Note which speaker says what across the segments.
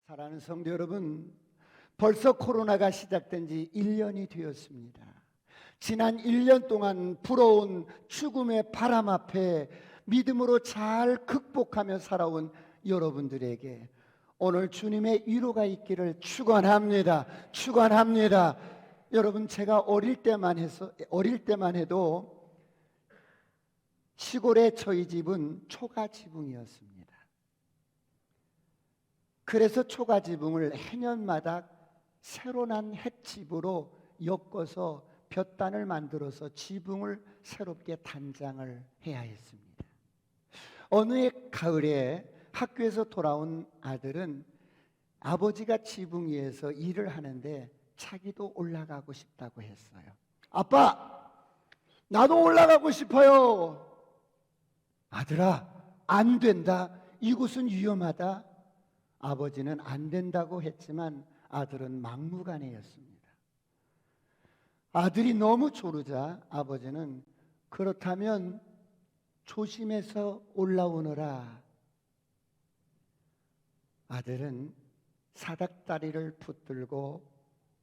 Speaker 1: 사랑하는 성도 여러분, 벌써 코로나가 시작된 지 1년이 되었습니다. 지난 1년 동안 불어온 죽음의 바람 앞에 믿음으로 잘 극복하며 살아온 여러분들에게 오늘 주님의 위로가 있기를 축원합니다. 축원합니다. 여러분, 제가 어릴 때만 해도 시골의 저희 집은 초가 지붕이었습니다. 그래서 초가 지붕을 해년마다 새로 난 햇집으로 엮어서 볕단을 만들어서 지붕을 새롭게 단장을 해야 했습니다. 어느 해 가을에 학교에서 돌아온 아들은 아버지가 지붕 위에서 일을 하는데 자기도 올라가고 싶다고 했어요. 아빠, 나도 올라가고 싶어요. 아들아, 안 된다. 이곳은 위험하다. 아버지는 안 된다고 했지만 아들은 막무가내였습니다. 아들이 너무 조르자 아버지는 그렇다면 조심해서 올라오너라. 아들은 사닥다리를 붙들고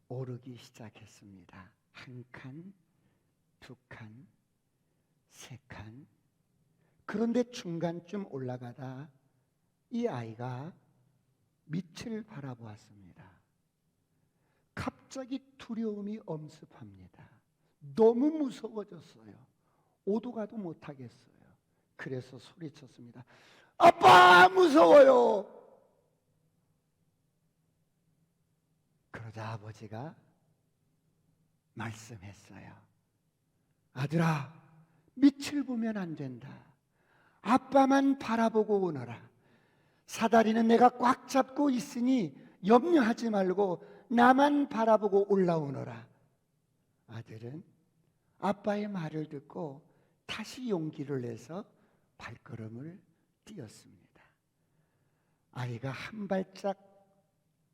Speaker 1: 오르기 시작했습니다. 한 칸, 두 칸, 세 칸. 그런데 중간쯤 올라가다 이 아이가 밑을 바라보았습니다. 갑자기 두려움이 엄습합니다. 너무 무서워졌어요. 오도 가도 못하겠어요. 그래서 소리쳤습니다. 아빠, 무서워요. 그러자 아버지가 말씀했어요. 아들아, 밑을 보면 안 된다. 아빠만 바라보고 오너라. 사다리는 내가 꽉 잡고 있으니 염려하지 말고 나만 바라보고 올라오너라. 아들은 아빠의 말을 듣고 다시 용기를 내서 발걸음을 띄었습니다. 아이가 한 발짝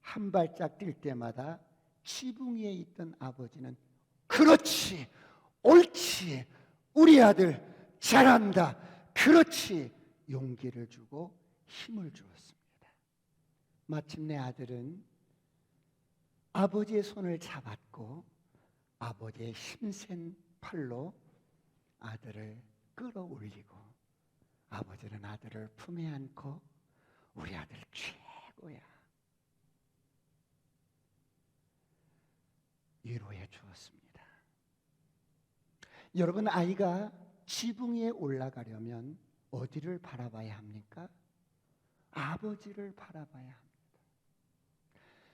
Speaker 1: 한 발짝 뛸 때마다 지붕 위에 있던 아버지는 그렇지, 옳지, 우리 아들 잘한다, 그렇지, 용기를 주고 힘을 주었습니다. 마침내 아들은 아버지의 손을 잡았고 아버지의 힘센 팔로 아들을 끌어올리고 아버지는 아들을 품에 안고 우리 아들 최고야 위로해 주었습니다. 여러분, 아이가 지붕 위에 올라가려면 어디를 바라봐야 합니까? 아버지를 바라봐야 합니다.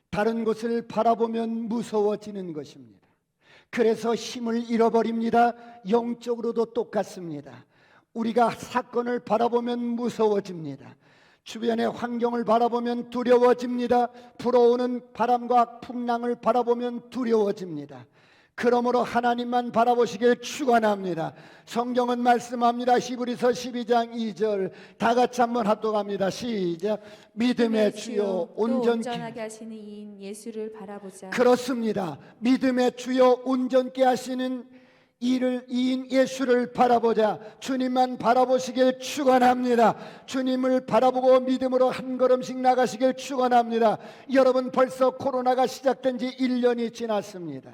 Speaker 1: 다른 곳을 바라보면 무서워지는 것입니다. 그래서 힘을 잃어버립니다. 영적으로도 똑같습니다. 우리가 사건을 바라보면 무서워집니다. 주변의 환경을 바라보면 두려워집니다. 불어오는 바람과 풍랑을 바라보면 두려워집니다. 그러므로 하나님만 바라보시길 축원합니다. 성경은 말씀합니다. 히브리서 12장 2절 다 같이 한번 합독합니다. 시작. 믿음의 주요
Speaker 2: 온전하게 하시는 이인 예수를 바라보자.
Speaker 1: 그렇습니다. 믿음의 주요 온전케 하시는 이인 예수를 바라보자. 주님만 바라보시길 축원합니다. 주님을 바라보고 믿음으로 한 걸음씩 나가시길 축원합니다. 여러분, 벌써 코로나가 시작된 지 1년이 지났습니다.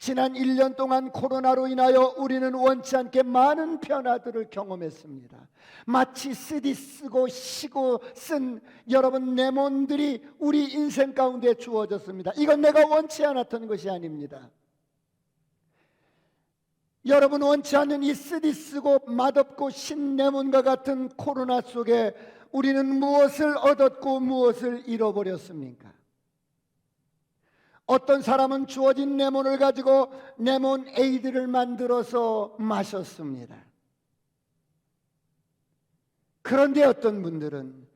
Speaker 1: 지난 1년 동안 코로나로 인하여 우리는 원치 않게 많은 변화들을 경험했습니다. 마치 쓰디 쓰고 쉬고 쓴 여러분 레몬들이 우리 인생 가운데 주어졌습니다. 이건 내가 원치 않았던 것이 아닙니다. 여러분, 원치 않는 이 쓰디 쓰고 맛없고 신 레몬과 같은 코로나 속에 우리는 무엇을 얻었고 무엇을 잃어버렸습니까? 어떤 사람은 주어진 레몬을 가지고 레몬에이드를 만들어서 마셨습니다. 그런데 어떤 분들은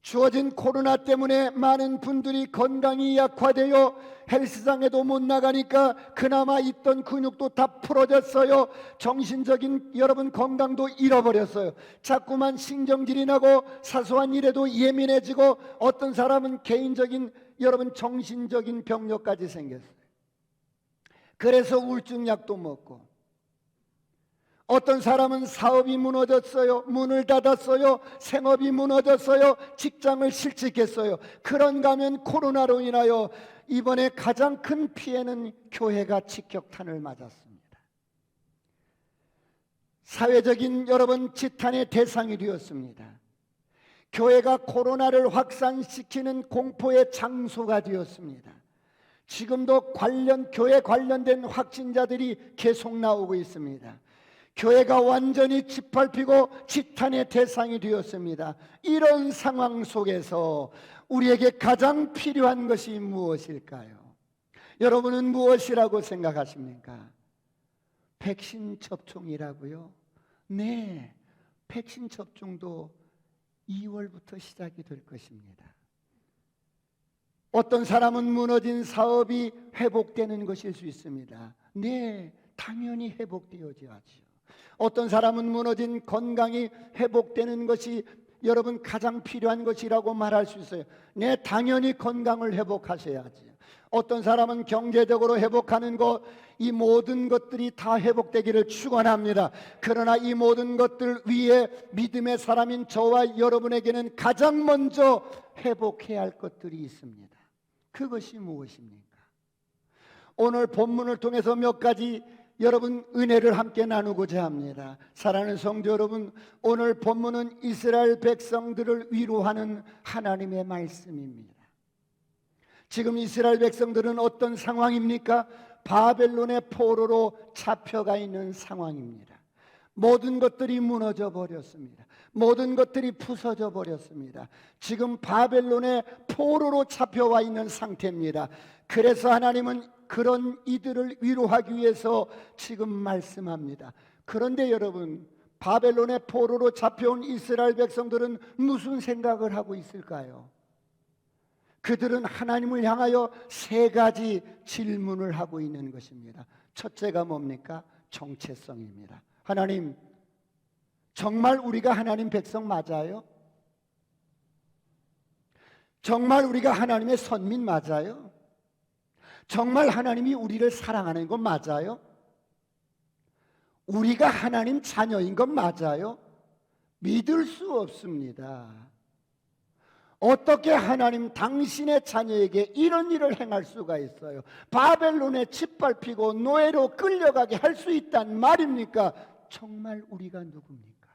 Speaker 1: 주어진 코로나 때문에 많은 분들이 건강이 약화되어 헬스장에도 못 나가니까 그나마 있던 근육도 다 풀어졌어요. 정신적인 여러분 건강도 잃어버렸어요. 자꾸만 신경질이 나고 사소한 일에도 예민해지고 어떤 사람은 개인적인 여러분 정신적인 병력까지 생겼어요. 그래서 우울증 약도 먹고 어떤 사람은 사업이 무너졌어요. 문을 닫았어요. 생업이 무너졌어요. 직장을 실직했어요. 그런가 하면 코로나로 인하여 이번에 가장 큰 피해는 교회가 직격탄을 맞았습니다. 사회적인 여러분 지탄의 대상이 되었습니다. 교회가 코로나를 확산시키는 공포의 장소가 되었습니다. 지금도 교회 관련된 확진자들이 계속 나오고 있습니다. 교회가 완전히 짓밟히고 지탄의 대상이 되었습니다. 이런 상황 속에서 우리에게 가장 필요한 것이 무엇일까요? 여러분은 무엇이라고 생각하십니까? 백신 접종이라고요? 네, 백신 접종도 2월부터 시작이 될 것입니다. 어떤 사람은 무너진 사업이 회복되는 것일 수 있습니다. 네, 당연히 회복되어야죠. 어떤 사람은 무너진 건강이 회복되는 것이 여러분 가장 필요한 것이라고 말할 수 있어요. 네, 당연히 건강을 회복하셔야지. 어떤 사람은 경제적으로 회복하는 것, 이 모든 것들이 다 회복되기를 축원합니다. 그러나 이 모든 것들 위에 믿음의 사람인 저와 여러분에게는 가장 먼저 회복해야 할 것들이 있습니다. 그것이 무엇입니까? 오늘 본문을 통해서 몇 가지 여러분 은혜를 함께 나누고자 합니다. 사랑하는 성도 여러분, 오늘 본문은 이스라엘 백성들을 위로하는 하나님의 말씀입니다. 지금 이스라엘 백성들은 어떤 상황입니까? 바벨론의 포로로 잡혀가 있는 상황입니다. 모든 것들이 무너져 버렸습니다. 모든 것들이 부서져 버렸습니다. 지금 바벨론의 포로로 잡혀와 있는 상태입니다. 그래서 하나님은 그런 이들을 위로하기 위해서 지금 말씀합니다. 그런데 여러분, 바벨론의 포로로 잡혀온 이스라엘 백성들은 무슨 생각을 하고 있을까요? 그들은 하나님을 향하여 세 가지 질문을 하고 있는 것입니다. 첫째가 뭡니까? 정체성입니다. 하나님, 정말 우리가 하나님 백성 맞아요? 정말 우리가 하나님의 선민 맞아요? 정말 하나님이 우리를 사랑하는 건 맞아요? 우리가 하나님 자녀인 건 맞아요? 믿을 수 없습니다. 어떻게 하나님 당신의 자녀에게 이런 일을 행할 수가 있어요? 바벨론에 짓밟히고 노예로 끌려가게 할 수 있단 말입니까? 정말 우리가 누굽니까?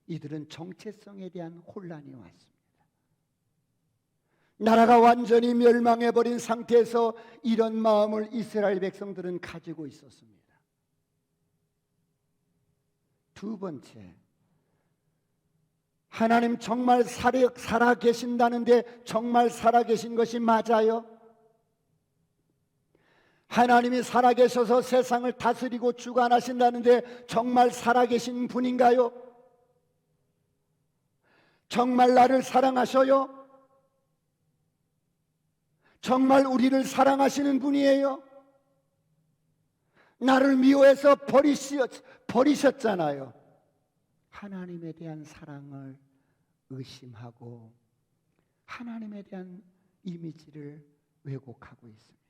Speaker 1: 이들은 정체성에 대한 혼란이 왔습니다. 나라가 완전히 멸망해버린 상태에서 이런 마음을 이스라엘 백성들은 가지고 있었습니다. 두 번째, 하나님 정말 살아 계신다는데 정말 살아 계신 것이 맞아요? 하나님이 살아 계셔서 세상을 다스리고 주관하신다는데 정말 살아 계신 분인가요? 정말 나를 사랑하셔요? 정말 우리를 사랑하시는 분이에요? 나를 미워해서 버리셨잖아요. 하나님에 대한 사랑을 의심하고 하나님에 대한 이미지를 왜곡하고 있습니다.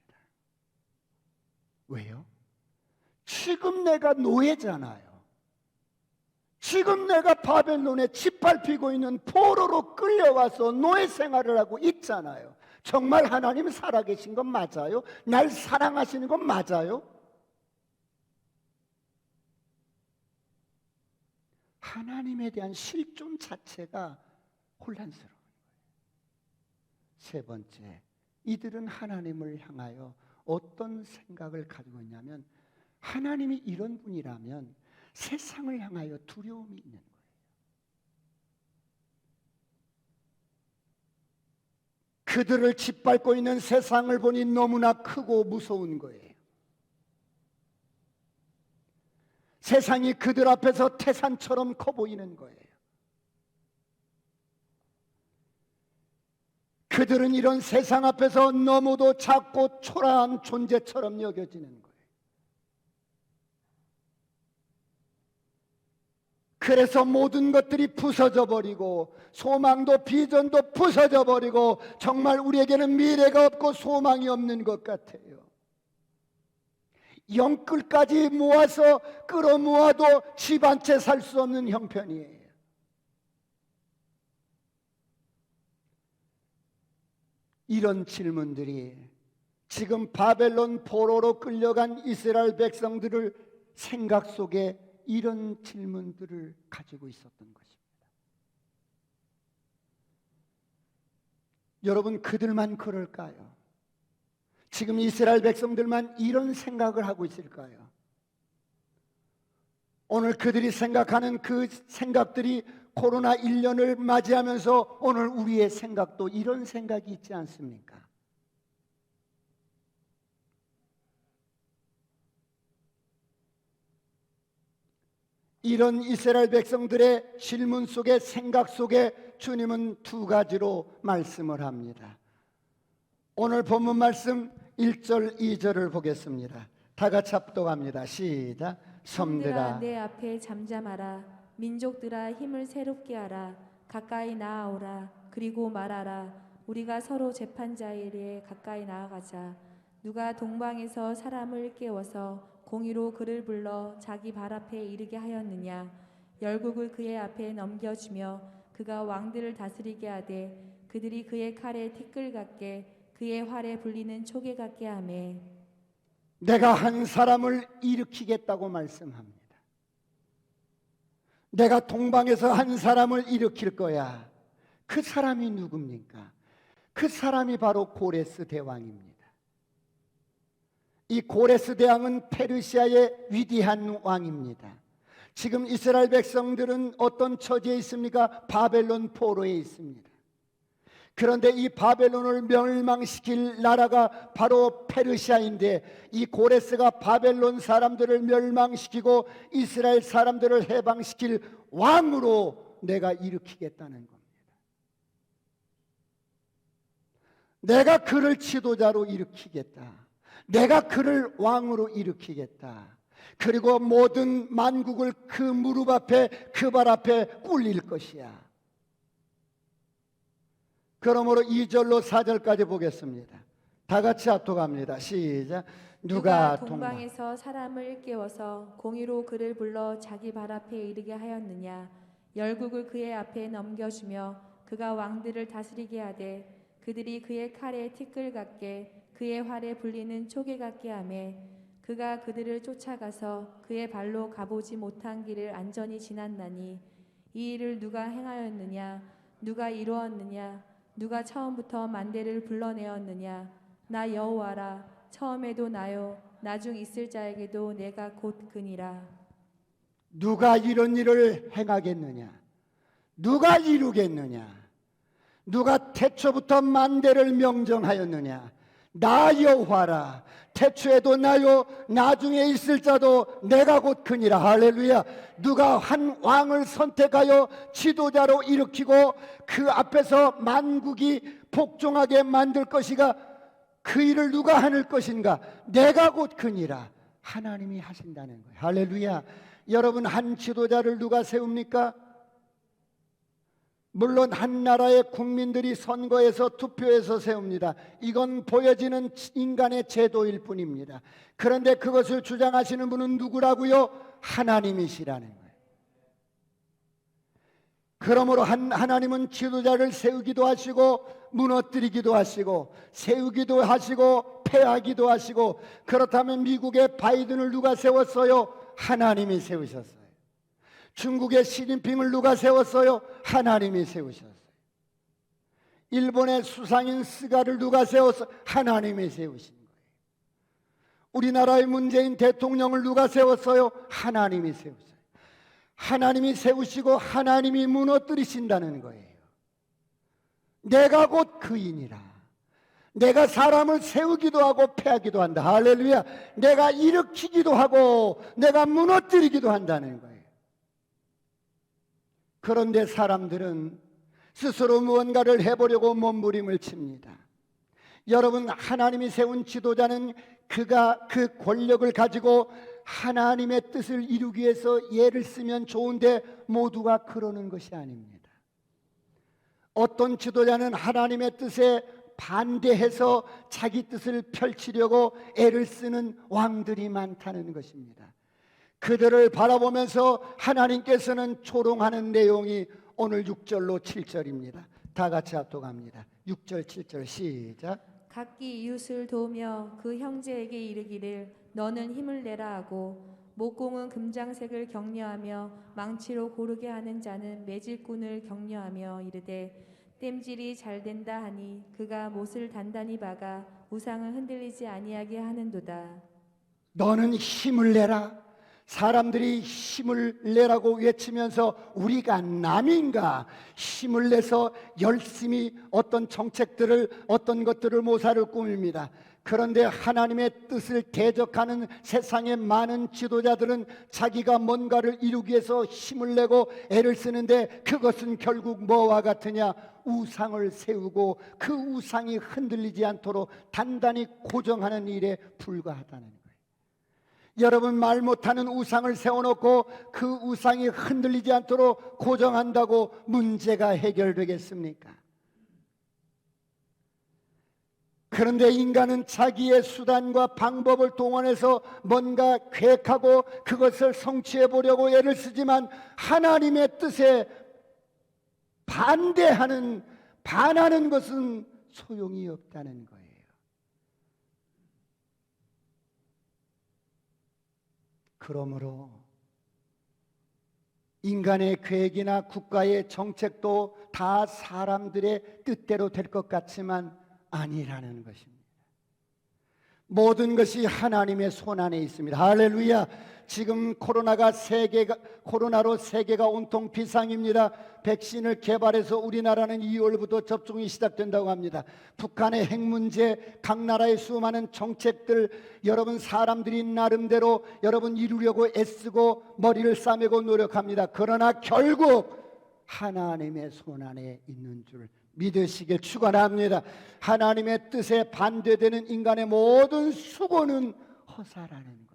Speaker 1: 왜요? 지금 내가 노예잖아요. 지금 내가 바벨론에 짓밟히고 있는 포로로 끌려와서 노예 생활을 하고 있잖아요. 정말 하나님 살아계신 건 맞아요? 날 사랑하시는 건 맞아요? 하나님에 대한 실존 자체가 혼란스러운 거예요. 세 번째, 이들은 하나님을 향하여 어떤 생각을 가지고 있냐면 하나님이 이런 분이라면 세상을 향하여 두려움이 있는 거예요. 그들을 짓밟고 있는 세상을 보니 너무나 크고 무서운 거예요. 세상이 그들 앞에서 태산처럼 커 보이는 거예요. 그들은 이런 세상 앞에서 너무도 작고 초라한 존재처럼 여겨지는 거예요. 그래서 모든 것들이 부서져 버리고 소망도 비전도 부서져 버리고 정말 우리에게는 미래가 없고 소망이 없는 것 같아요. 영끌까지 모아서 끌어모아도 집 한 채 살 수 없는 형편이에요. 이런 질문들이 지금 바벨론 포로로 끌려간 이스라엘 백성들을 생각 속에 이런 질문들을 가지고 있었던 것입니다. 여러분, 그들만 그럴까요? 지금 이스라엘 백성들만 이런 생각을 하고 있을까요? 오늘 그들이 생각하는 그 생각들이 코로나 1년을 맞이하면서 오늘 우리의 생각도 이런 생각이 있지 않습니까? 이런 이스라엘 백성들의 질문 속에, 생각 속에 주님은 두 가지로 말씀을 합니다. 오늘 본문 말씀 1절 2절을 보겠습니다. 다 같이 합독합니다. 시작. 섬들아
Speaker 2: 내 앞에 잠잠하라. 민족들아 힘을 새롭게 하라. 가까이 나아오라. 그리고 말하라. 우리가 서로 재판자에게 가까이 나아가자. 누가 동방에서 사람을 깨워서 공의로 그를 불러 자기 발 앞에 이르게 하였느냐. 열국을 그의 앞에 넘겨주며 그가 왕들을 다스리게 하되 그들이 그의 칼에 티끌 같게 그의 활에 불리는 초계 같게 하매.
Speaker 1: 내가 한 사람을 일으키겠다고 말씀합니다. 내가 동방에서 한 사람을 일으킬 거야. 그 사람이 누굽니까? 그 사람이 바로 고레스 대왕입니다. 이 고레스 대왕은 페르시아의 위대한 왕입니다. 지금 이스라엘 백성들은 어떤 처지에 있습니까? 바벨론 포로에 있습니다. 그런데 이 바벨론을 멸망시킬 나라가 바로 페르시아인데, 이 고레스가 바벨론 사람들을 멸망시키고 이스라엘 사람들을 해방시킬 왕으로 내가 일으키겠다는 겁니다. 내가 그를 지도자로 일으키겠다. 내가 그를 왕으로 일으키겠다. 그리고 모든 만국을 그 무릎 앞에, 그 발 앞에 꿇릴 것이야. 그러므로 2절로 4절까지 보겠습니다. 다 같이 합독합니다. 시작. 누가
Speaker 2: 동방에서 사람을 깨워서 공의로 그를 불러 자기 발 앞에 이르게 하였느냐. 열국을 그의 앞에 넘겨주며 그가 왕들을 다스리게 하되 그들이 그의 칼에 티끌 같게 그의 활에 불리는 초계 같게 하매. 그가 그들을 쫓아가서 그의 발로 가보지 못한 길을 안전히 지났나니 이 일을 누가 행하였느냐. 누가 이루었느냐. 누가 처음부터 만대를 불러내었느냐. 나 여호와라. 처음에도 나요. 나중 있을 자에게도 내가 곧 그니라.
Speaker 1: 누가 이런 일을 행하겠느냐? 누가 이루겠느냐? 누가 태초부터 만대를 명정하였느냐? 나 여호와라. 태초에도 나요. 나중에 있을 자도 내가 곧 그니라. 할렐루야. 누가 한 왕을 선택하여 지도자로 일으키고 그 앞에서 만국이 복종하게 만들 것이가, 그 일을 누가 하는 것인가? 내가 곧 그니라. 하나님이 하신다는 거예요. 할렐루야. 여러분, 한 지도자를 누가 세웁니까? 물론 한 나라의 국민들이 선거에서 투표해서 세웁니다. 이건 보여지는 인간의 제도일 뿐입니다. 그런데 그것을 주장하시는 분은 누구라고요? 하나님이시라는 거예요. 그러므로 하나님은 지도자를 세우기도 하시고 무너뜨리기도 하시고 세우기도 하시고 패하기도 하시고. 그렇다면 미국의 바이든을 누가 세웠어요? 하나님이 세우셨어요. 중국의 시진핑을 누가 세웠어요? 하나님이 세우셨어요. 일본의 수상인 스가를 누가 세웠어요? 하나님이 세우신 거예요. 우리나라의 문재인 대통령을 누가 세웠어요? 하나님이 세우셨어요. 하나님이 세우시고 하나님이 무너뜨리신다는 거예요. 내가 곧 그이니라. 내가 사람을 세우기도 하고 패하기도 한다. 할렐루야. 내가 일으키기도 하고 내가 무너뜨리기도 한다는 거예요. 그런데 사람들은 스스로 무언가를 해보려고 몸부림을 칩니다. 여러분, 하나님이 세운 지도자는 그가 그 권력을 가지고 하나님의 뜻을 이루기 위해서 예를 쓰면 좋은데 모두가 그러는 것이 아닙니다. 어떤 지도자는 하나님의 뜻에 반대해서 자기 뜻을 펼치려고 애를 쓰는 왕들이 많다는 것입니다. 그들을 바라보면서 하나님께서는 조롱하는 내용이 오늘 6절로 7절입니다. 다 같이 합독합니다. 6절 7절 시작.
Speaker 2: 각기 이웃을 도우며 그 형제에게 이르기를 너는 힘을 내라 하고 목공은 금장색을 격려하며 망치로 고르게 하는 자는 매질꾼을 격려하며 이르되 땜질이 잘 된다 하니 그가 못을 단단히 박아 우상을 흔들리지 아니하게 하는도다.
Speaker 1: 너는 힘을 내라. 사람들이 힘을 내라고 외치면서 우리가 남인가? 힘을 내서 열심히 어떤 정책들을, 어떤 것들을 모사를 꾸밉니다. 그런데 하나님의 뜻을 대적하는 세상의 많은 지도자들은 자기가 뭔가를 이루기 위해서 힘을 내고 애를 쓰는데 그것은 결국 뭐와 같으냐? 우상을 세우고 그 우상이 흔들리지 않도록 단단히 고정하는 일에 불과하다는 거예요. 여러분, 말 못하는 우상을 세워놓고 그 우상이 흔들리지 않도록 고정한다고 문제가 해결되겠습니까? 그런데 인간은 자기의 수단과 방법을 동원해서 뭔가 계획하고 그것을 성취해 보려고 애를 쓰지만 하나님의 뜻에 반하는 것은 소용이 없다는 거예요. 그러므로 인간의 계획이나 국가의 정책도 다 사람들의 뜻대로 될 것 같지만 아니라는 것입니다. 모든 것이 하나님의 손안에 있습니다. 할렐루야. 지금 코로나로 세계가 온통 비상입니다. 백신을 개발해서 우리나라는 2월부터 접종이 시작된다고 합니다. 북한의 핵 문제, 각 나라의 수많은 정책들, 여러분 사람들이 나름대로 여러분 이루려고 애쓰고 머리를 싸매고 노력합니다. 그러나 결국 하나님의 손안에 있는 줄 믿으시길 축원합니다. 하나님의 뜻에 반대되는 인간의 모든 수고는 허사라는 거예요.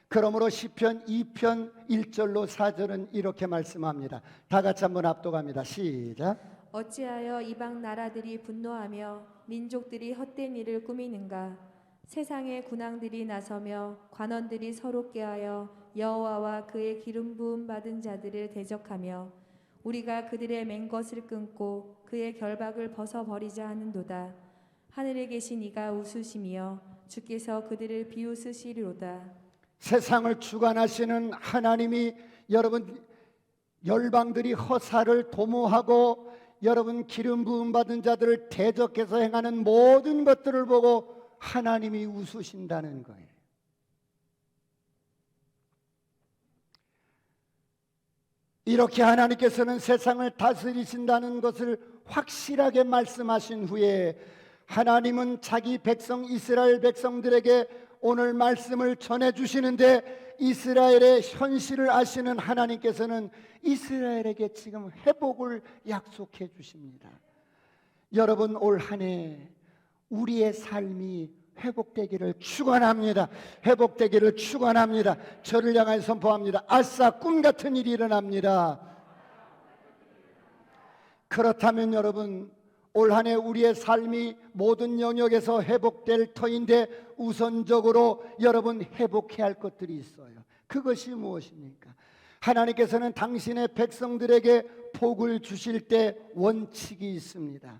Speaker 1: 그러므로 시편 2편 1절로 4절은 이렇게 말씀합니다. 다 같이 한번 합독합니다. 시작.
Speaker 2: 어찌하여 이방 나라들이 분노하며 민족들이 헛된 일을 꾸미는가? 세상의 군왕들이 나서며 관원들이 서로 꾀하여 여호와와 그의 기름 부음 받은 자들을 대적하며 우리가 그들의 맹것을 끊고 그의 결박을 벗어버리자 하는도다. 하늘에 계신 이가 웃으시며 주께서 그들을 비웃으시리로다.
Speaker 1: 세상을 주관하시는 하나님이 여러분 열방들이 허사를 도모하고 여러분 기름 부음 받은 자들을 대적해서 행하는 모든 것들을 보고 하나님이 웃으신다는 거예요. 이렇게 하나님께서는 세상을 다스리신다는 것을 확실하게 말씀하신 후에 하나님은 자기 백성 이스라엘 백성들에게 오늘 말씀을 전해주시는데 이스라엘의 현실을 아시는 하나님께서는 이스라엘에게 지금 회복을 약속해 주십니다. 여러분, 올 한 해 우리의 삶이 회복되기를 축원합니다. 회복되기를 축원합니다. 저를 향하여 선포합니다. 아싸, 꿈 같은 일이 일어납니다. 그렇다면 여러분, 올 한 해 우리의 삶이 모든 영역에서 회복될 터인데 우선적으로 여러분 회복해야 할 것들이 있어요. 그것이 무엇입니까? 하나님께서는 당신의 백성들에게 복을 주실 때 원칙이 있습니다.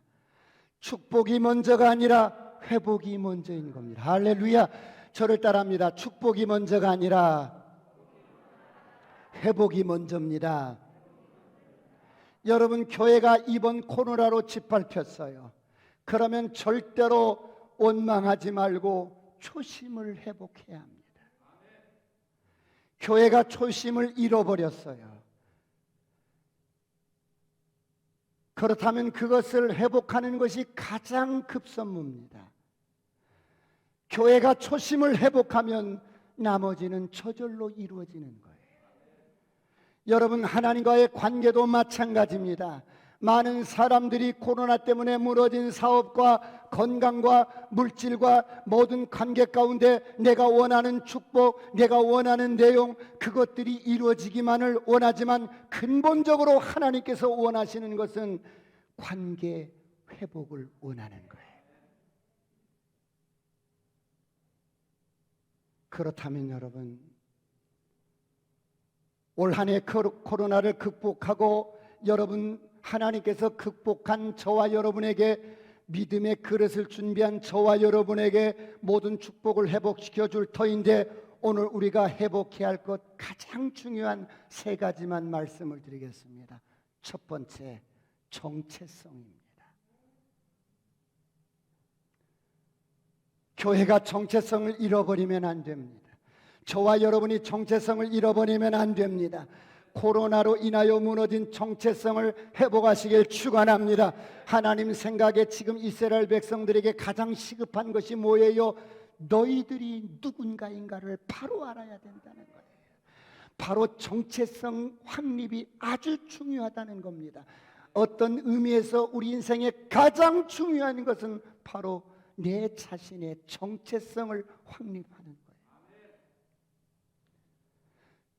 Speaker 1: 축복이 먼저가 아니라 회복이 먼저인 겁니다. 할렐루야. 저를 따라합니다. 축복이 먼저가 아니라 회복이 먼저입니다. 여러분, 교회가 이번 코로나로 짓밟혔어요. 그러면 절대로 원망하지 말고 초심을 회복해야 합니다. 교회가 초심을 잃어버렸어요. 그렇다면 그것을 회복하는 것이 가장 급선무입니다. 교회가 초심을 회복하면 나머지는 저절로 이루어지는 거예요. 여러분, 하나님과의 관계도 마찬가지입니다. 많은 사람들이 코로나 때문에 무너진 사업과 건강과 물질과 모든 관계 가운데 내가 원하는 축복, 내가 원하는 내용, 그것들이 이루어지기만을 원하지만 근본적으로 하나님께서 원하시는 것은 관계 회복을 원하는 거예요. 그렇다면 여러분, 올 한 해 코로나를 극복하고 여러분 하나님께서 극복한 저와 여러분에게 믿음의 그릇을 준비한 저와 여러분에게 모든 축복을 회복시켜 줄 터인데, 오늘 우리가 회복해야 할 것 가장 중요한 세 가지만 말씀을 드리겠습니다. 첫 번째, 정체성입니다. 교회가 정체성을 잃어버리면 안 됩니다. 저와 여러분이 정체성을 잃어버리면 안 됩니다. 코로나로 인하여 무너진 정체성을 회복하시길 축원합니다. 하나님 생각에 지금 이스라엘 백성들에게 가장 시급한 것이 뭐예요? 너희들이 누군가인가를 바로 알아야 된다는 거예요. 바로 정체성 확립이 아주 중요하다는 겁니다. 어떤 의미에서 우리 인생에 가장 중요한 것은 바로 내 자신의 정체성을 확립하는 거예요.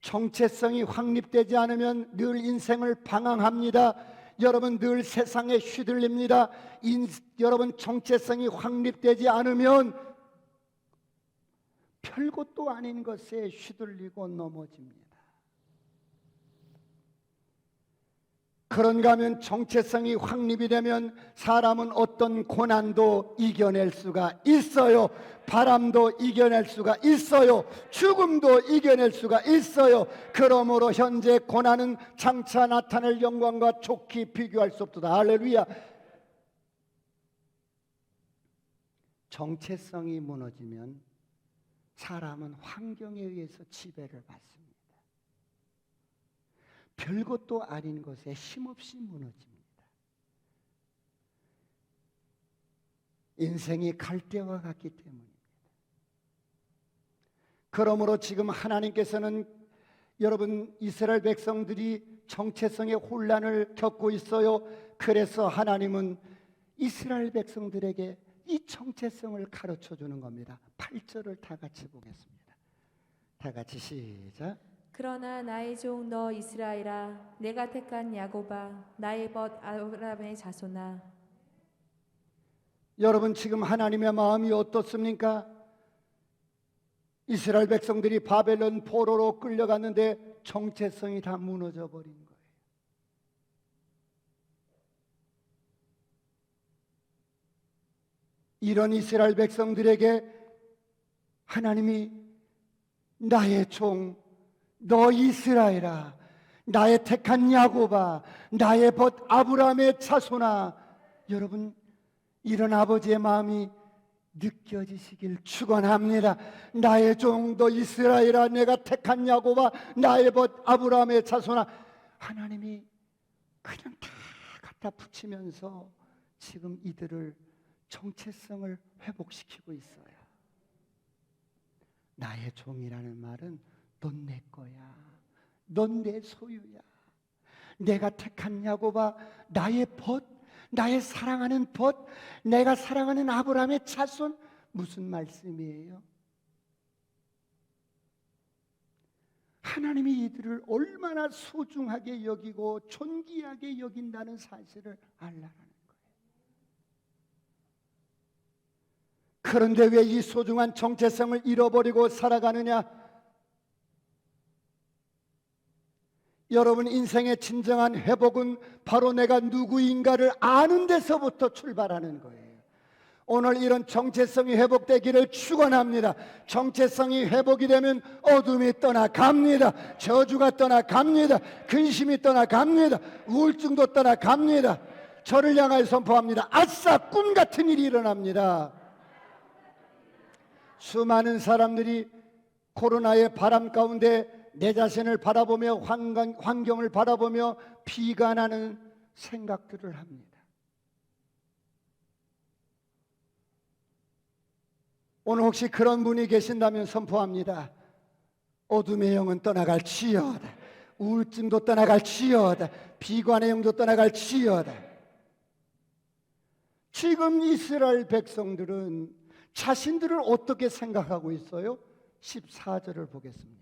Speaker 1: 정체성이 확립되지 않으면 늘 인생을 방황합니다. 여러분 늘 세상에 휘둘립니다. 여러분 정체성이 확립되지 않으면 별것도 아닌 것에 휘둘리고 넘어집니다. 그런가 하면 정체성이 확립이 되면 사람은 어떤 고난도 이겨낼 수가 있어요. 바람도 이겨낼 수가 있어요. 죽음도 이겨낼 수가 있어요. 그러므로 현재 고난은 장차 나타날 영광과 좋게 비교할 수 없도다. 할렐루야. 정체성이 무너지면 사람은 환경에 의해서 지배를 받습니다. 별것도 아닌 것에 힘없이 무너집니다. 인생이 갈대와 같기 때문입니다. 그러므로 지금 하나님께서는 여러분 이스라엘 백성들이 정체성의 혼란을 겪고 있어요. 그래서 하나님은 이스라엘 백성들에게 이 정체성을 가르쳐 주는 겁니다. 8절을 다 같이 보겠습니다. 다 같이 시작.
Speaker 2: 그러나 나의 종 너 이스라엘아, 내가 택한 야곱아, 나의 벗 아브라함의 자손아.
Speaker 1: 여러분 지금 하나님의 마음이 어떻습니까? 이스라엘 백성들이 바벨론 포로로 끌려갔는데 정체성이 다 무너져 버린 거예요. 이런 이스라엘 백성들에게 하나님이 나의 종 너 이스라엘아, 나의 택한 야곱아, 나의 벗 아브라함의 자손아. 여러분 이런 아버지의 마음이 느껴지시길 축원합니다. 나의 종 너 이스라엘아, 내가 택한 야곱아, 나의 벗 아브라함의 자손아. 하나님이 그냥 다 갖다 붙이면서 지금 이들을 정체성을 회복시키고 있어요. 나의 종이라는 말은 넌 내 거야. 넌 내 소유야. 내가 택한 야곱아, 나의 벗, 나의 사랑하는 벗, 내가 사랑하는 아브라함의 자손. 무슨 말씀이에요? 하나님이 이들을 얼마나 소중하게 여기고 존귀하게 여긴다는 사실을 알라는 거예요. 그런데 왜 이 소중한 정체성을 잃어버리고 살아가느냐? 여러분 인생의 진정한 회복은 바로 내가 누구인가를 아는 데서부터 출발하는 거예요. 오늘 이런 정체성이 회복되기를 축원합니다. 정체성이 회복이 되면 어둠이 떠나갑니다. 저주가 떠나갑니다. 근심이 떠나갑니다. 우울증도 떠나갑니다. 저를 향하여 선포합니다. 아싸, 꿈 같은 일이 일어납니다. 수많은 사람들이 코로나의 바람 가운데 내 자신을 바라보며 환경을 바라보며 비관하는 생각들을 합니다. 오늘 혹시 그런 분이 계신다면 선포합니다. 어둠의 영은 떠나갈지어다. 우울증도 떠나갈지어다. 비관의 영도 떠나갈지어다. 지금 이스라엘 백성들은 자신들을 어떻게 생각하고 있어요? 14절을 보겠습니다.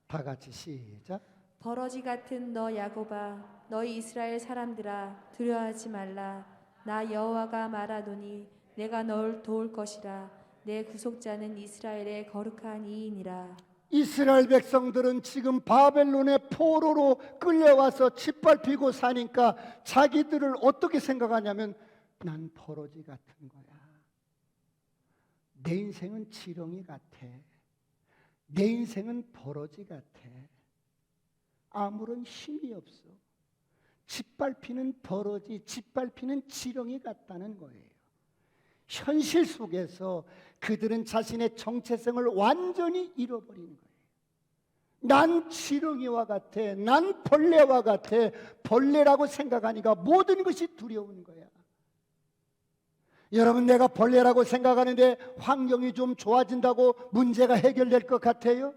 Speaker 1: 다 같이 시작.
Speaker 2: 버러지 같은 너 야곱아, 너희 이스라엘 사람들아, 두려워하지 말라. 나 여호와가 말하노니 내가 너를 도울 것이라. 내 구속자는 이스라엘의 거룩한 이인이라.
Speaker 1: 이스라엘 백성들은 지금 바벨론의 포로로 끌려와서 짓밟히고 사니까 자기들을 어떻게 생각하냐면, 난 버러지 같은 거야. 내 인생은 지렁이 같아. 내 인생은 버러지 같아. 아무런 힘이 없어. 짓밟히는 버러지, 짓밟히는 지렁이 같다는 거예요. 현실 속에서 그들은 자신의 정체성을 완전히 잃어버린 거예요. 난 지렁이와 같아. 난 벌레와 같아. 벌레라고 생각하니까 모든 것이 두려운 거야. 여러분, 내가 벌레라고 생각하는데 환경이 좀 좋아진다고 문제가 해결될 것 같아요?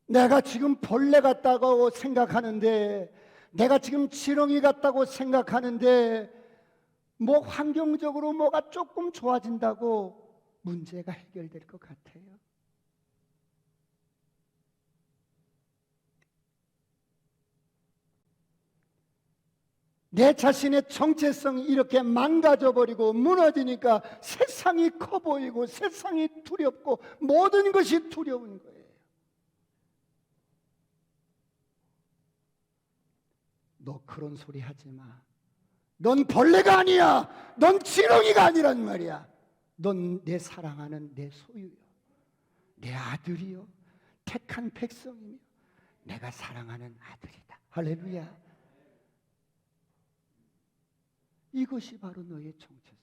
Speaker 1: 내가 지금 벌레 같다고 생각하는데, 내가 지금 지렁이 같다고 생각하는데, 뭐 환경적으로 뭐가 조금 좋아진다고 문제가 해결될 것 같아요? 내 자신의 정체성이 이렇게 망가져버리고 무너지니까 세상이 커 보이고 세상이 두렵고 모든 것이 두려운 거예요. 너 그런 소리 하지 마. 넌 벌레가 아니야. 넌 지렁이가 아니란 말이야. 넌 내 사랑하는 내 소유요, 내 아들이요, 택한 백성이며 내가 사랑하는 아들이다. 할렐루야. 이것이 바로 너의 정체성이야.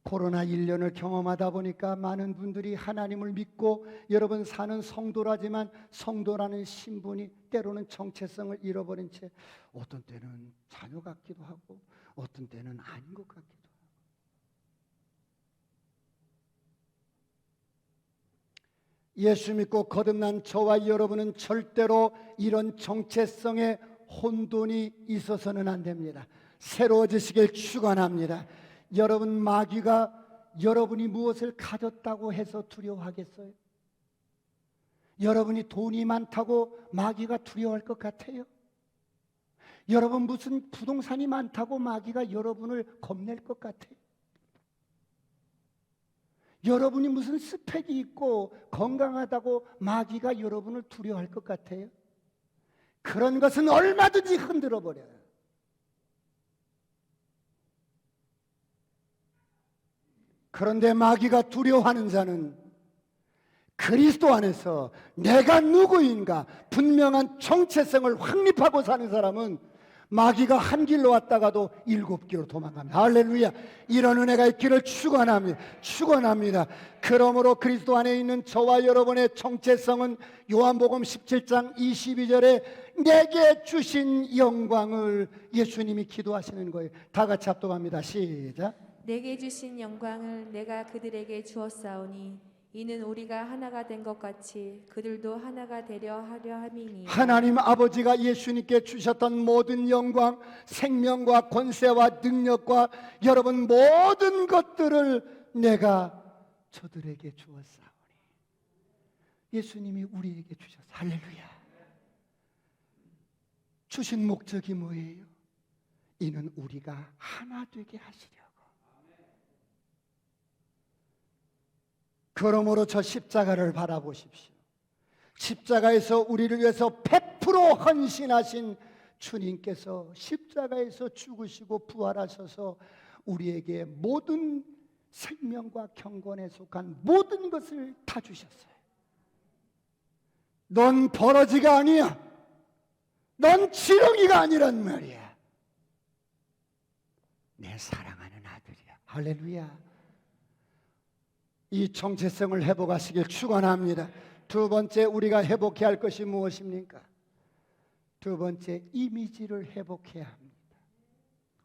Speaker 1: 코로나 1년을 경험하다 보니까 많은 분들이 하나님을 믿고 여러분 사는 성도라지만 성도라는 신분이 때로는 정체성을 잃어버린 채 어떤 때는 자녀 같기도 하고 어떤 때는 아닌 것 같기도 하고. 예수 믿고 거듭난 저와 여러분은 절대로 이런 정체성의 혼돈이 있어서는 안 됩니다. 새로워지시길 축원합니다. 여러분, 마귀가 여러분이 무엇을 가졌다고 해서 두려워하겠어요? 여러분이 돈이 많다고 마귀가 두려워할 것 같아요? 여러분 무슨 부동산이 많다고 마귀가 여러분을 겁낼 것 같아요? 여러분이 무슨 스펙이 있고 건강하다고 마귀가 여러분을 두려워할 것 같아요? 그런 것은 얼마든지 흔들어 버려요. 그런데 마귀가 두려워하는 자는 그리스도 안에서 내가 누구인가 분명한 정체성을 확립하고 사는 사람은 마귀가 한 길로 왔다가도 7길로 도망갑니다. 할렐루야. 이런 은혜가 있기를 축원합니다. 축원합니다. 그러므로 그리스도 안에 있는 저와 여러분의 정체성은 요한복음 17장 22절에 내게 주신 영광을 예수님이 기도하시는 거예요. 다 같이 합독합니다. 시작.
Speaker 2: 내게 주신 영광을 내가 그들에게 주었사오니 이는 우리가 하나가 된 것 같이 그들도 하나가 되려 하려 함이니.
Speaker 1: 하나님 아버지가 예수님께 주셨던 모든 영광, 생명과 권세와 능력과 여러분 모든 것들을 내가 저들에게 주었사오니. 예수님이 우리에게 주셨어요. 할렐루야. 주신 목적이 뭐예요? 이는 우리가 하나 되게 하시려고. 그러므로 저 십자가를 바라보십시오. 십자가에서 우리를 위해서 100% 헌신하신 주님께서 십자가에서 죽으시고 부활하셔서 우리에게 모든 생명과 경건에 속한 모든 것을 다 주셨어요. 넌 버러지가 아니야. 넌 지렁이가 아니란 말이야. 내 사랑하는 아들이야. 할렐루야. 이 정체성을 회복하시길 축원합니다. 두 번째, 우리가 회복해야 할 것이 무엇입니까? 두 번째, 이미지를 회복해야 합니다.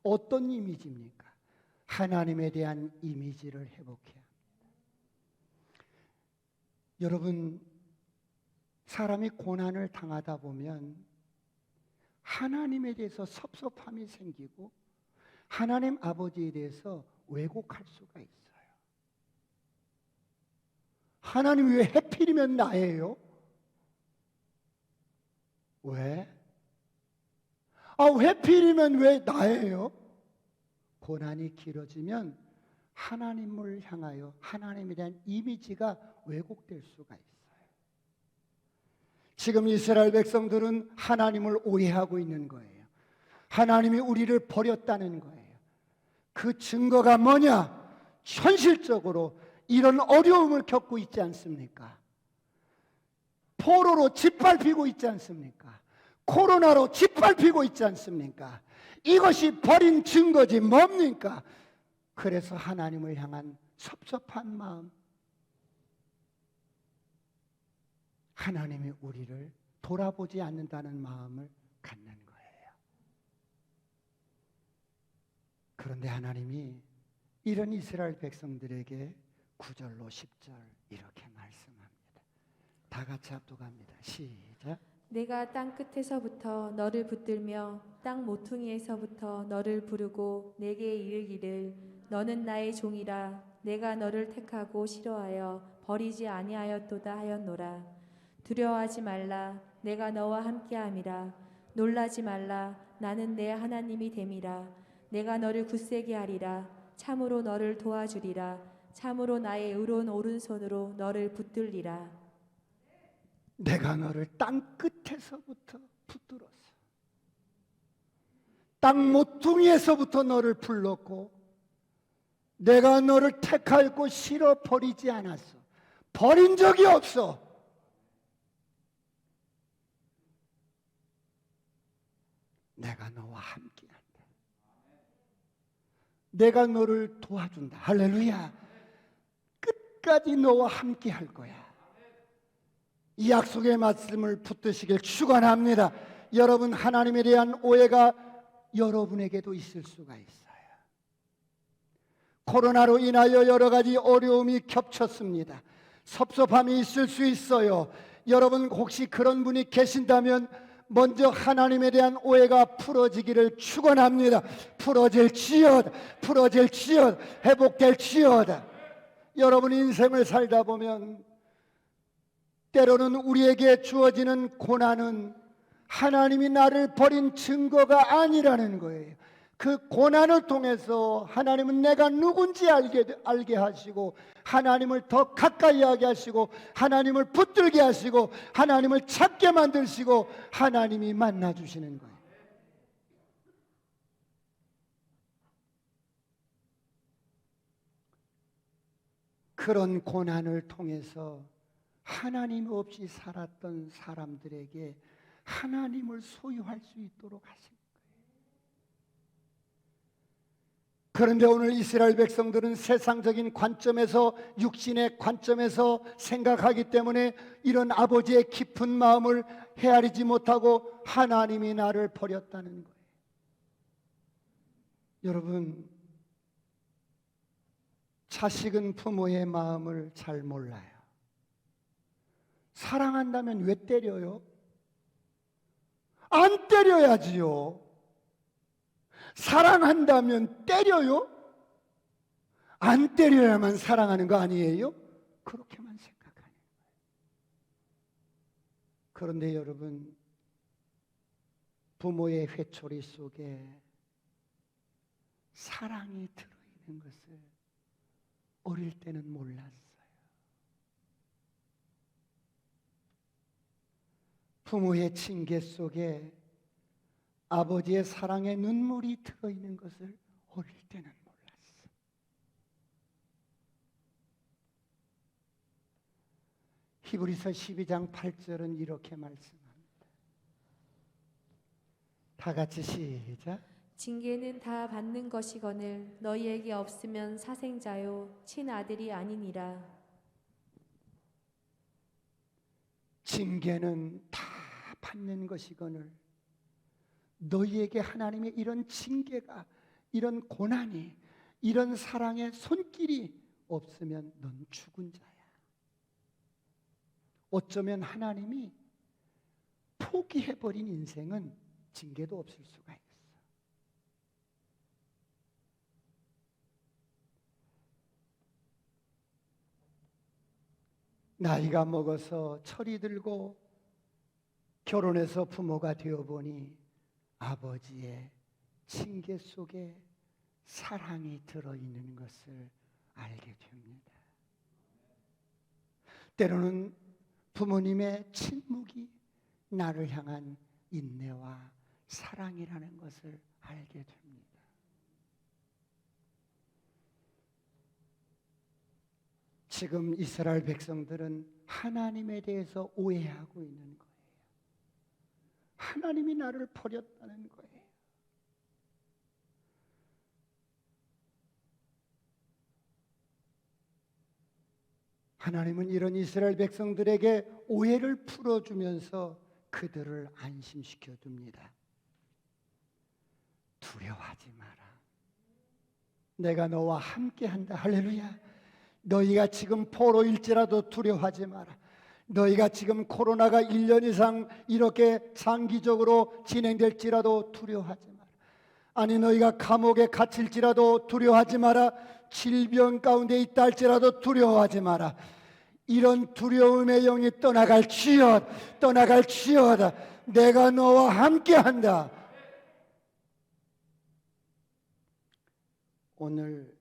Speaker 1: 어떤 이미지입니까? 하나님에 대한 이미지를 회복해야 합니다. 여러분, 사람이 고난을 당하다 보면 하나님에 대해서 섭섭함이 생기고 하나님 아버지에 대해서 왜곡할 수가 있어요. 하나님이 왜 해필이면 나예요? 왜? 해필이면 왜 나예요? 고난이 길어지면 하나님을 향하여 하나님에 대한 이미지가 왜곡될 수가 있어요. 지금 이스라엘 백성들은 하나님을 오해하고 있는 거예요. 하나님이 우리를 버렸다는 거예요. 그 증거가 뭐냐? 현실적으로 이런 어려움을 겪고 있지 않습니까? 포로로 짓밟히고 있지 않습니까? 코로나로 짓밟히고 있지 않습니까? 이것이 버린 증거지 뭡니까? 그래서 하나님을 향한 섭섭한 마음, 하나님이 우리를 돌아보지 않는다는 마음을 갖는 거예요. 그런데 하나님이 이런 이스라엘 백성들에게 9절로 10절 이렇게 말씀합니다. 다 같이 합독합니다. 시작.
Speaker 2: 내가 땅 끝에서부터 너를 붙들며 땅 모퉁이에서부터 너를 부르고 내게 이르기를 너는 나의 종이라 내가 너를 택하고 싫어하여 버리지 아니하였도다 하였노라. 두려워하지 말라 내가 너와 함께함이라. 놀라지 말라 나는 내 하나님이 됨이라. 내가 너를 굳세게 하리라. 참으로 너를 도와주리라. 참으로 나의 의로운 오른손으로 너를 붙들리라.
Speaker 1: 내가 너를 땅 끝에서부터 붙들었어. 땅 모퉁이에서부터 너를 불렀고 내가 너를 택하였고 싫어 버리지 않았어. 버린 적이 없어. 내가 너와 함께한다. 내가 너를 도와준다. 할렐루야. 끝까지 너와 함께할 거야. 이 약속의 말씀을 붙드시길 축원합니다. 여러분, 하나님에 대한 오해가 여러분에게도 있을 수가 있어요. 코로나로 인하여 여러 가지 어려움이 겹쳤습니다. 섭섭함이 있을 수 있어요. 여러분 혹시 그런 분이 계신다면 먼저 하나님에 대한 오해가 풀어지기를 축원합니다. 풀어질지어다. 회복될지어다. 여러분 인생을 살다 보면 때로는 우리에게 주어지는 고난은 하나님이 나를 버린 증거가 아니라는 거예요. 그 고난을 통해서 하나님은 내가 누군지 알게 하시고 하나님을 더 가까이 하게 하시고 하나님을 붙들게 하시고 하나님을 찾게 만드시고 하나님이 만나주시는 거예요. 그런 고난을 통해서 하나님 없이 살았던 사람들에게 하나님을 소유할 수 있도록 하신 거예요. 그런데 오늘 이스라엘 백성들은 세상적인 관점에서 육신의 관점에서 생각하기 때문에 이런 아버지의 깊은 마음을 헤아리지 못하고 하나님이 나를 버렸다는 거예요. 여러분, 자식은 부모의 마음을 잘 몰라요. 사랑한다면 왜 때려요? 안 때려야지요. 사랑한다면 때려요? 안 때려야만 사랑하는 거 아니에요? 그렇게만 생각하는 거예요. 그런데 여러분, 부모의 회초리 속에 사랑이 들어있는 것을 어릴 때는 몰랐어요. 부모의 징계 속에 아버지의 사랑의 눈물이 들어있는 것을 어릴 때는 몰랐어. 히브리서 12장 8절은 이렇게 말씀합니다. 다 같이 시작.
Speaker 2: 징계는 다 받는 것이거늘 너희에게 없으면 사생자요 친아들이 아니니라.
Speaker 1: 징계는 다 받는 것이거늘 너희에게 하나님의 이런 징계가, 이런 고난이, 이런 사랑의 손길이 없으면 넌 죽은 자야. 어쩌면 하나님이 포기해버린 인생은 징계도 없을 수가 있어. 나이가 먹어서 철이 들고 결혼해서 부모가 되어보니 아버지의 징계 속에 사랑이 들어있는 것을 알게 됩니다. 때로는 부모님의 침묵이 나를 향한 인내와 사랑이라는 것을 알게 됩니다. 지금 이스라엘 백성들은 하나님에 대해서 오해하고 있는 거예요. 하나님이 나를 버렸다는 거예요. 하나님은 이런 이스라엘 백성들에게 오해를 풀어주면서 그들을 안심시켜 줍니다. 두려워하지 마라. 내가 너와 함께한다. 할렐루야. 너희가 지금 포로일지라도 두려워하지 마라. 너희가 지금 코로나가 1년 이상 이렇게 장기적으로 진행될지라도 두려워하지 마라. 아니 너희가 감옥에 갇힐지라도 두려워하지 마라. 질병 가운데 있다 할지라도 두려워하지 마라. 이런 두려움의 영이 떠나갈지어다. 내가 너와 함께한다. 오늘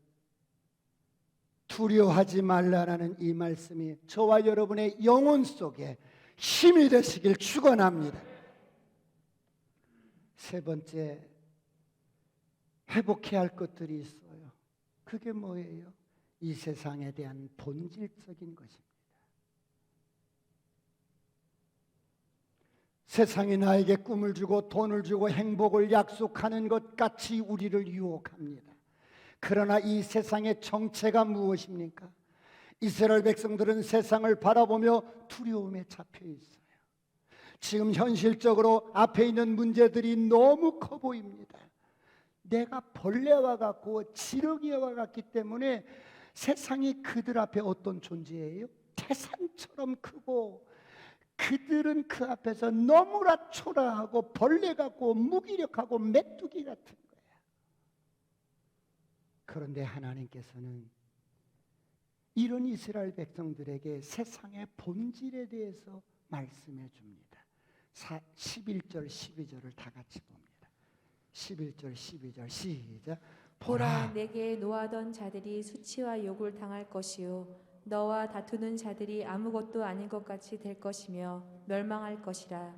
Speaker 1: 두려워하지 말라라는 이 말씀이 저와 여러분의 영혼 속에 힘이 되시길 축원합니다. 세 번째, 회복해야 할 것들이 있어요. 그게 뭐예요? 이 세상에 대한 본질적인 것입니다. 세상이 나에게 꿈을 주고 돈을 주고 행복을 약속하는 것 같이 우리를 유혹합니다. 그러나 이 세상의 정체가 무엇입니까? 이스라엘 백성들은 세상을 바라보며 두려움에 잡혀 있어요. 지금 현실적으로 앞에 있는 문제들이 너무 커 보입니다. 내가 벌레와 같고 지렁이와 같기 때문에 세상이 그들 앞에 어떤 존재예요? 태산처럼 크고 그들은 그 앞에서 너무나 초라하고 벌레 같고 무기력하고 메뚜기 같은 거야. 그런데 하나님께서는 이런 이스라엘 백성들에게 세상의 본질에 대해서 말씀해 줍니다. 11절 12절을 다 같이 봅니다. 11절 12절 시작.
Speaker 2: 보라 내게 노하던 자들이 수치와 욕을 당할 것이요 너와 다투는 자들이 아무것도 아닌 것 같이 될 것이며 멸망할 것이라.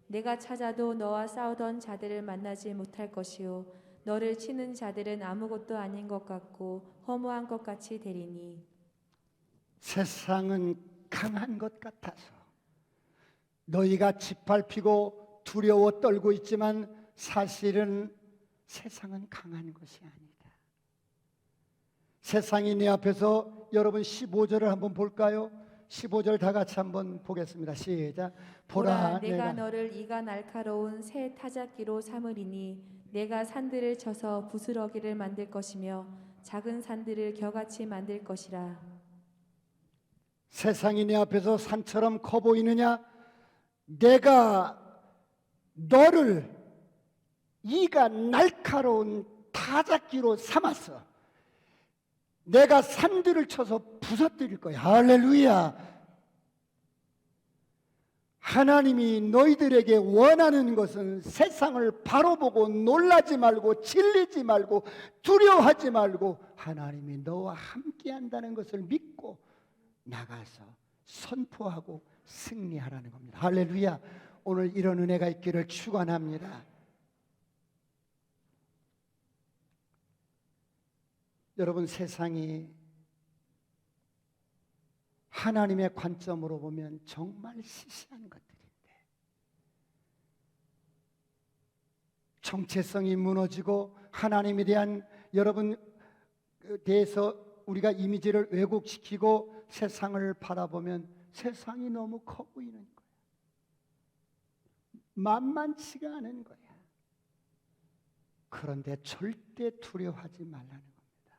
Speaker 2: 내가 찾아도 너와 싸우던 자들을 만나지 못할 것이요 너를 치는 자들은 아무것도 아닌 것 같고 허무한 것 같이 되리니.
Speaker 1: 세상은 강한 것 같아서 너희가 짓밟히고 두려워 떨고 있지만 사실은 세상은 강한 것이 아니다. 세상이 내 앞에서 여러분 15절을 한번 볼까요? 15절 다 같이 한번 보겠습니다. 시작.
Speaker 2: 보라 내가 너를 이가 날카로운 새 타작기로 삼으리니 내가 산들을 쳐서 부스러기를 만들 것이며 작은 산들을 겨같이 만들 것이라.
Speaker 1: 세상이 내 앞에서 산처럼 커 보이느냐? 내가 너를 이가 날카로운 타작기로 삼았어. 내가 산들을 쳐서 부서뜨릴 거야. 할렐루야. 하나님이 너희들에게 원하는 것은 세상을 바로 보고 놀라지 말고 질리지 말고 두려워하지 말고 하나님이 너와 함께 한다는 것을 믿고 나가서 선포하고 승리하라는 겁니다. 할렐루야. 오늘 이런 은혜가 있기를 축원합니다. 여러분 세상이 하나님의 관점으로 보면 정말 시시한 것들인데 정체성이 무너지고 하나님에 대한 여러분 대해서 우리가 이미지를 왜곡시키고 세상을 바라보면 세상이 너무 커 보이는 거야. 만만치가 않은 거야. 그런데 절대 두려워하지 말라는 겁니다.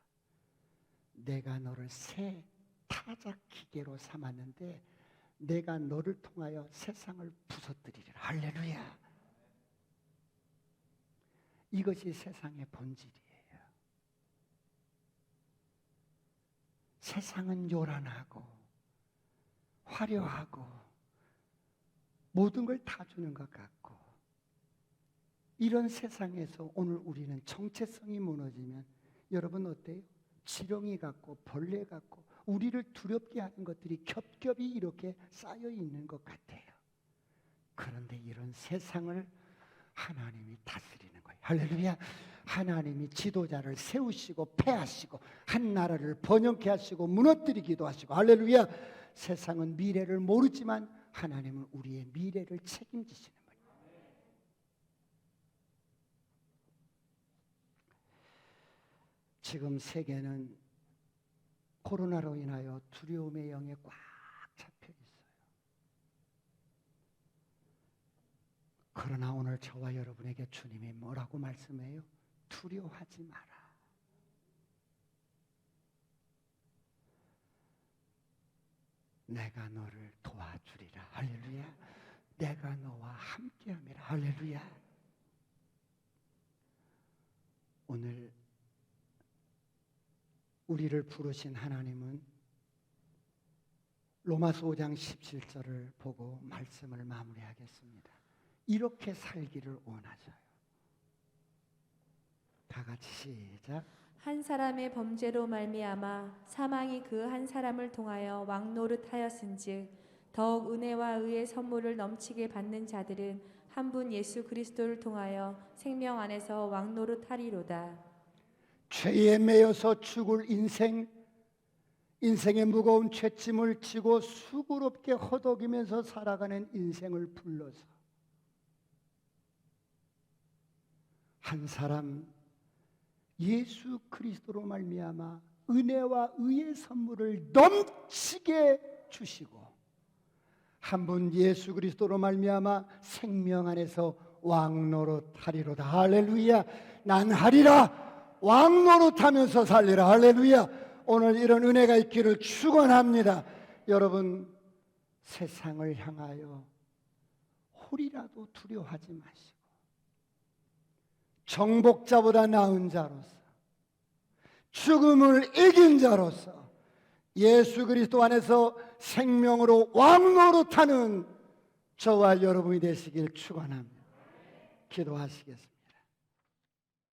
Speaker 1: 내가 너를 새 타작 기계로 삼았는데 내가 너를 통하여 세상을 부서뜨리리라. 할렐루야. 이것이 세상의 본질이에요. 세상은 요란하고 화려하고 모든 걸 다 주는 것 같고, 이런 세상에서 오늘 우리는 정체성이 무너지면 여러분 어때요? 지렁이 같고 벌레 같고 우리를 두렵게 하는 것들이 겹겹이 이렇게 쌓여 있는 것 같아요. 그런데 이런 세상을 하나님이 다스리는 거예요. 할렐루야. 하나님이 지도자를 세우시고 패하시고 한 나라를 번영케 하시고 무너뜨리기도 하시고, 할렐루야. 세상은 미래를 모르지만 하나님은 우리의 미래를 책임지시는 거예요. 지금 세계는 코로나로 인하여 두려움의 영에 꽉 잡혀 있어요. 그러나 오늘 저와 여러분에게 주님이 뭐라고 말씀해요? 두려워하지 마라. 내가 너를 도와주리라. 할렐루야. 내가 너와 함께함이라. 할렐루야. 오늘 우리를 부르신 하나님은 로마서 5장 17절을 보고 말씀을 마무리하겠습니다. 이렇게 살기를 원하셔요. 다 같이 시작.
Speaker 2: 한 사람의 범죄로 말미암아 사망이 그 한 사람을 통하여 왕노릇하였은즉 더욱 은혜와 의의 선물을 넘치게 받는 자들은 한 분 예수 그리스도를 통하여 생명 안에서 왕노릇하리로다.
Speaker 1: 죄에 매여서 죽을 인생의 무거운 죄짐을 지고 수고롭게 허덕이면서 살아가는 인생을 불러서 한 사람 예수 그리스도로 말미암아 은혜와 의의 선물을 넘치게 주시고, 한 분 예수 그리스도로 말미암아 생명 안에서 왕노릇하리로다. 할렐루야. 난 하리라. 왕노릇하면서 살리라. 할렐루야. 오늘 이런 은혜가 있기를 축원합니다. 여러분, 세상을 향하여 홀이라도 두려워하지 마시고 정복자보다 나은 자로서, 죽음을 이긴 자로서 예수 그리스도 안에서 생명으로 왕노릇하는 저와 여러분이 되시길 축원합니다. 기도하시겠습니다.